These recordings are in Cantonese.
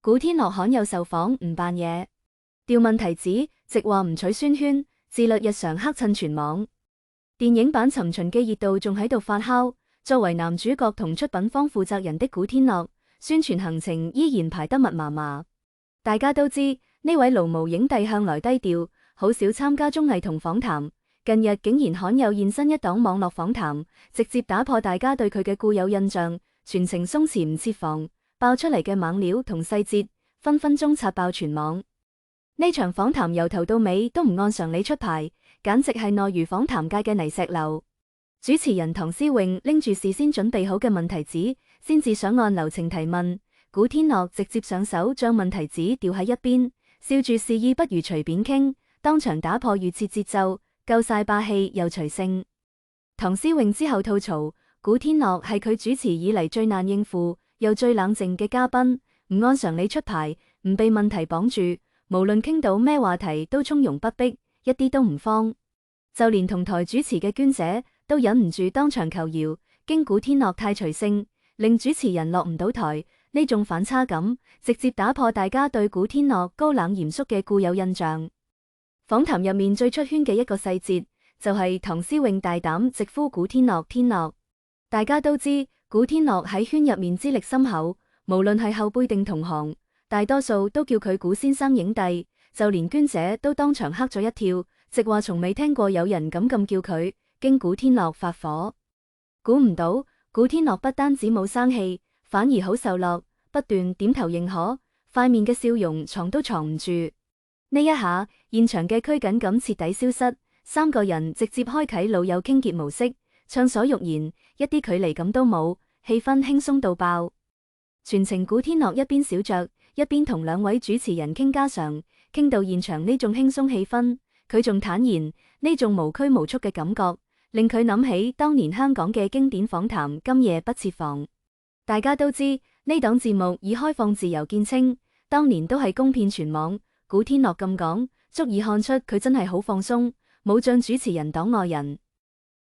古天樂罕有受訪唔扮嘢，吊問題指直話唔取宣萱，自律日常黑襯全網。電影版《尋秦記》熱度仲喺度發酵，作為男主角同出品方負責人的古天樂，宣傳行程依然排得密麻麻。大家都知呢位勞模影帝向來低調，好少參加綜藝同訪談，近日竟然罕有現身一檔網絡訪談，直接打破大家對佢嘅固有印象，全程鬆弛唔設防。爆出嚟嘅猛料同細節，分分鐘刷爆全網。呢場訪談由頭到尾都唔按常理出牌，簡直係內娛訪談界嘅泥石流。主持人唐詩詠拎住事先準備好嘅問題紙，先至想按流程提問。古天樂直接上手將問題紙掉喺一邊，笑住示意不如隨便傾，當場打破預設節奏，夠晒霸氣又隨性。唐詩詠之後吐槽，古天樂係佢主持以嚟最難應付又最冷靜嘅嘉賓，唔按常理出牌，唔被問題綁住，無論傾到咩話題都從容不迫，一啲都唔慌。就連同台主持嘅娟姐都忍唔住當場求饒，經古天樂太隨性，令主持人落唔到台。呢種反差感，直接打破大家對古天樂高冷嚴肅嘅固有印象。訪談入面最出圈嘅一個細節，就係唐詩詠大膽直呼古天樂天樂。大家都知古天樂喺圈入面資歷深厚，無論係後輩定同行，大多數都叫佢古先生影帝，就連娟姐都當場嚇咗一跳，直話從未聽過有人咁叫佢，經古天樂發火。估唔到古天樂不單止冇生氣，反而好受落，不斷點頭認可，塊面嘅笑容藏都藏唔住。呢一下，現場嘅拘謹感徹底消失，三個人直接開啟老友傾偈模式，暢所欲言，一啲距離感都冇，氣氛輕鬆到爆。全程古天樂一邊小酌，一邊同兩位主持人傾家常，傾到現場呢種輕鬆氣氛，佢仲坦言呢種無拘無束嘅感覺，令佢諗起當年香港嘅經典訪談《今夜不設防》。大家都知呢檔節目以開放自由見稱，當年都係公遍全網。古天樂咁講，足以看出佢真係好放鬆，冇將主持人當外人。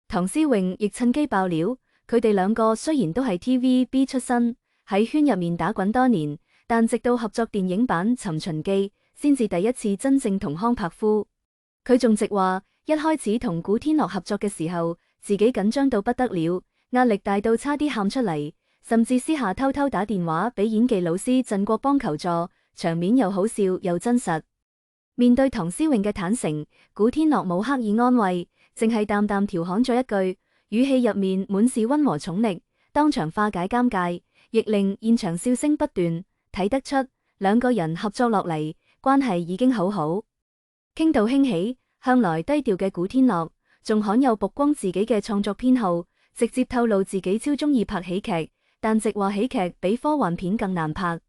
唐詩詠亦趁機爆料，佢哋兩個雖然都係 TVB 出身，喺圈入面打滾多年，但直到合作電影版《尋秦記》，先至第一次真正同康拍夫。佢仲直話，一開始同古天樂合作嘅時候，自己緊張到不得了，壓力大到差啲喊出嚟，甚至私下偷偷打電話俾演技老師鄭國邦求助，場面又好笑又真實。面對唐詩詠嘅坦誠，古天樂冇刻意安慰，淨係淡淡調侃咗一句，語氣入面滿是溫和寵溺，當場化解尷尬，亦令現場笑聲不斷。睇得出兩個人合作落嚟，關係已經好好。傾到興起，向來低調嘅古天樂仲罕有曝光自己嘅創作偏好，直接透露自己超中意拍喜劇，但直話喜劇比科幻片更難拍。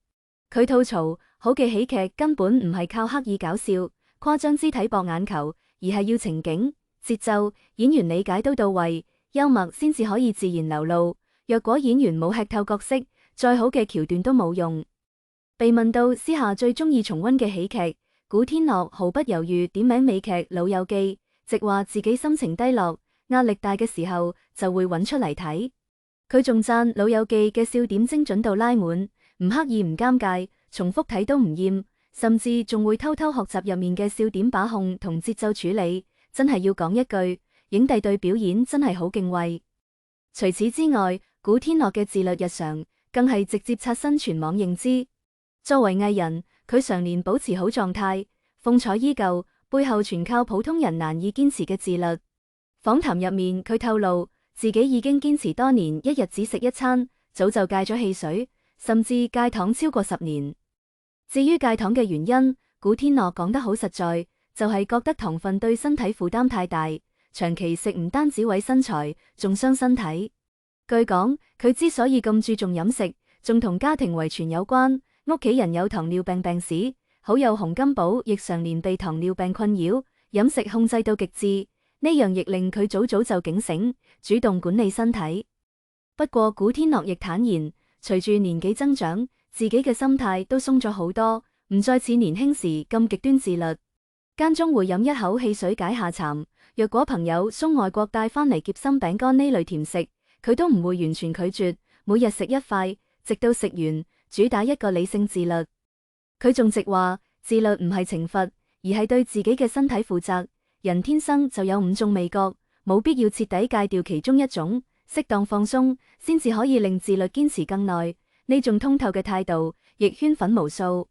佢吐槽，好嘅喜劇根本唔係靠刻意搞笑、誇張肢體博眼球，而係要情景、節奏、演員理解都到位，幽默先至可以自然流露。若果演員冇吃透角色，再好嘅橋段都冇用。被問到私下最中意重溫嘅喜劇，古天樂毫不猶豫點名美劇《老友記》，直話自己心情低落、壓力大嘅時候就會揾出嚟睇。佢仲讚《老友記》嘅笑點精準度拉滿，唔刻意唔尷尬，重複睇都唔厭，甚至仲會偷偷學習入面嘅笑點把控同節奏處理。真係要講一句，影帝對表演真係好敬畏。除此之外，古天樂嘅自律日常更係直接刷新全網認知。作為藝人，佢常年保持好狀態，風采依舊，背後全靠普通人難以堅持嘅自律。訪談入面，佢透露自己已經堅持多年，一日只食一餐，早就戒咗汽水，甚至戒糖超過10年。至於戒糖嘅原因，古天樂講得好實在，就係覺得糖分對身體負擔太大，長期食唔單止毀身材，仲傷身體。據講，佢之所以咁注重飲食，仲同家庭遺傳有關。屋企人有糖尿病病史，好友洪金寶亦常年被糖尿病困擾，飲食控制到極致，呢樣亦令佢早早就警醒，主動管理身體。不過古天樂亦坦言，隨住年紀增長，自己嘅心態都鬆咗好多，唔再似年輕時咁極端自律，間中會飲一口汽水解下饞。若果朋友送外國帶翻嚟夾心餅乾呢類甜食，佢都唔會完全拒絕，每日食一塊，直到食完。主打一個理性自律。佢仲直話自律唔係懲罰，而係對自己嘅身體負責。人天生就有5種味覺，冇必要徹底戒掉其中一種，適當放鬆先至可以令自律堅持更耐。呢種通透嘅態度亦圈粉無數。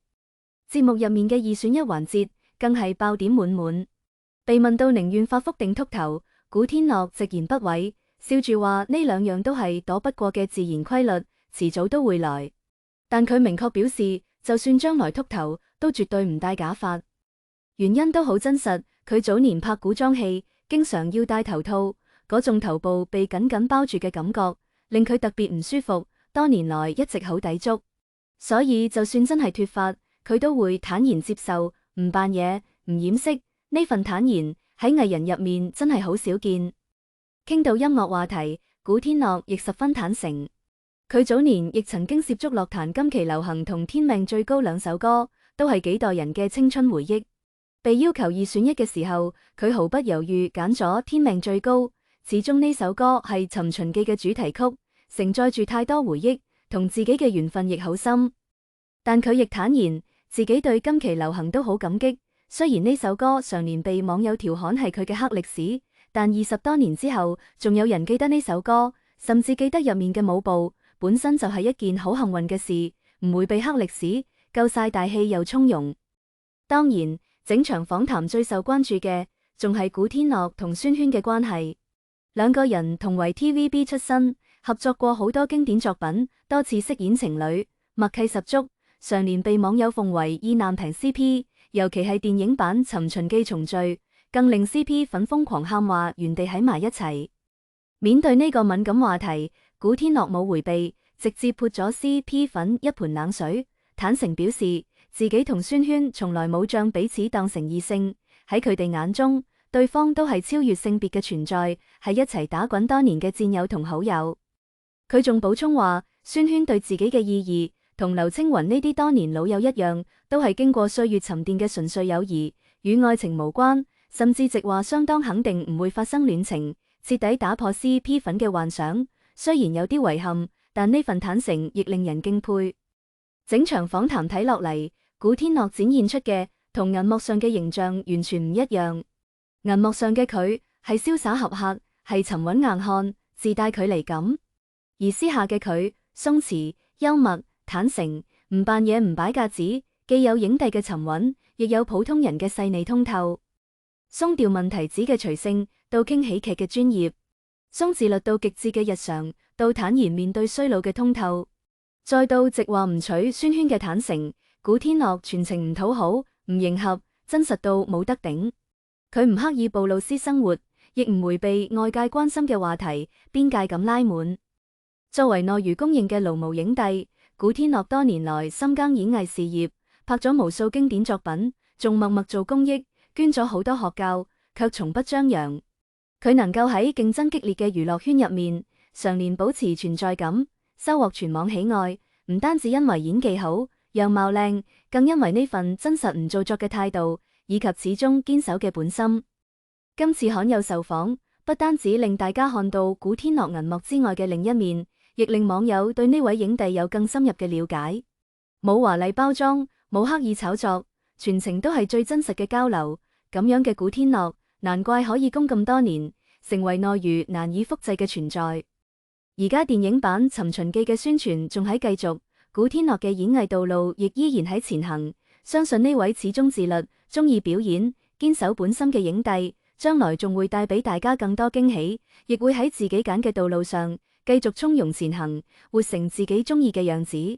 節目入面嘅2選1環節更係爆點滿滿。被問到寧願發福定禿頭，古天樂直言不諱，笑住話呢兩樣都係躲不過嘅自然規律，遲早都會來。但佢明確表示，就算將來禿頭，都絕對唔戴假髮。原因都好真實，佢早年拍古裝戲，經常要戴頭套，嗰種頭部被緊緊包住嘅感覺，令佢特別唔舒服，多年來一直好抵觸。所以就算真係脫髮，佢都會坦然接受，唔扮嘢，唔掩飾。呢份坦然喺藝人入面真係好少見。傾到音樂話題，古天樂亦十分坦誠。佢早年亦曾經涉足樂壇今期流行同天命最高2首歌，都係幾代人嘅青春回憶。被要求2選1嘅時候，佢毫不猶豫揀咗天命最高。始終呢首歌係《尋秦記》嘅主題曲，承載住太多回憶，同自己嘅緣分亦好深。但佢亦坦言，自己對今期流行都好感激。雖然呢首歌常年被網友調侃係佢嘅黑歷史，但20多年之後，仲有人記得呢首歌，甚至記得入面嘅舞步，本身就係一件好幸運嘅事，唔會被黑歷史，夠晒大氣又從容。當然，整場訪談最受關注嘅，仲係古天樂同宣萱嘅關係。兩個人同為 TVB 出身，合作過好多經典作品，多次飾演情侶，默契十足，常年被網友奉為意難平 CP。尤其係電影版《尋秦記》重聚，更令 CP 粉瘋狂喊話原地喺埋一齊。面對呢個敏感話題，古天樂冇回避，直接潑咗 CP 粉一盆冷水，坦誠表示自己同宣萱從來冇將彼此當成異性，喺佢哋眼中，對方都係超越性別嘅存在，係一齊打滾多年嘅戰友同好友。佢仲補充話，宣萱對自己嘅意義，同劉青雲呢啲多年老友一樣，都係經過歲月沉澱嘅純粹友誼，與愛情無關，甚至直話相當肯定唔會發生戀情，徹底打破 CP 粉嘅幻想。雖然有啲遺憾，但呢份坦誠亦令人敬佩。整場訪談睇落嚟，古天樂展現出嘅同銀幕上嘅形象完全唔一樣。銀幕上嘅佢係瀟灑俠客，係沉穩硬漢，自帶距離感；而私下嘅佢鬆弛、幽默、坦誠，唔扮嘢唔擺架子，既有影帝嘅沉穩，亦有普通人嘅細膩通透。鬆掉問題子嘅隨性，到傾喜劇嘅專業；鬆自律到極致嘅日常，到坦然面對衰老嘅通透，再到直話唔娶宣萱嘅坦誠。古天樂全程唔討好，唔迎合，真實到冇得頂。佢唔刻意暴露私生活，亦唔迴避外界關心嘅話題，邊界感拉滿。作為內娛公認嘅勞模影帝，古天樂多年來深耕演藝事業，拍咗無數經典作品，仲默默做公益，捐咗好多學教，卻從不張揚。佢能夠喺競爭激烈嘅娛樂圈入面，常年保持存在感，收穫全網喜愛，唔單止因為演技好、樣貌靚，更因為呢份真實唔做作嘅態度，以及始終堅守嘅本心。今次罕有受訪，不單止令大家看到古天樂銀幕之外嘅另一面，亦令網友對呢位影帝有更深入嘅了解。冇華麗包裝，冇刻意炒作，全程都係最真實嘅交流。咁樣嘅古天樂，難怪可以攻咁多年，成為內娛難以複製嘅存在。而家電影版《尋秦記》嘅宣傳仲喺繼續，古天樂嘅演藝道路亦依然喺前行。相信呢位始終自律、中意表演、堅守本心嘅影帝，將來仲會帶俾大家更多驚喜，亦會喺自己揀嘅道路上繼續從容前行，活成自己中意嘅樣子。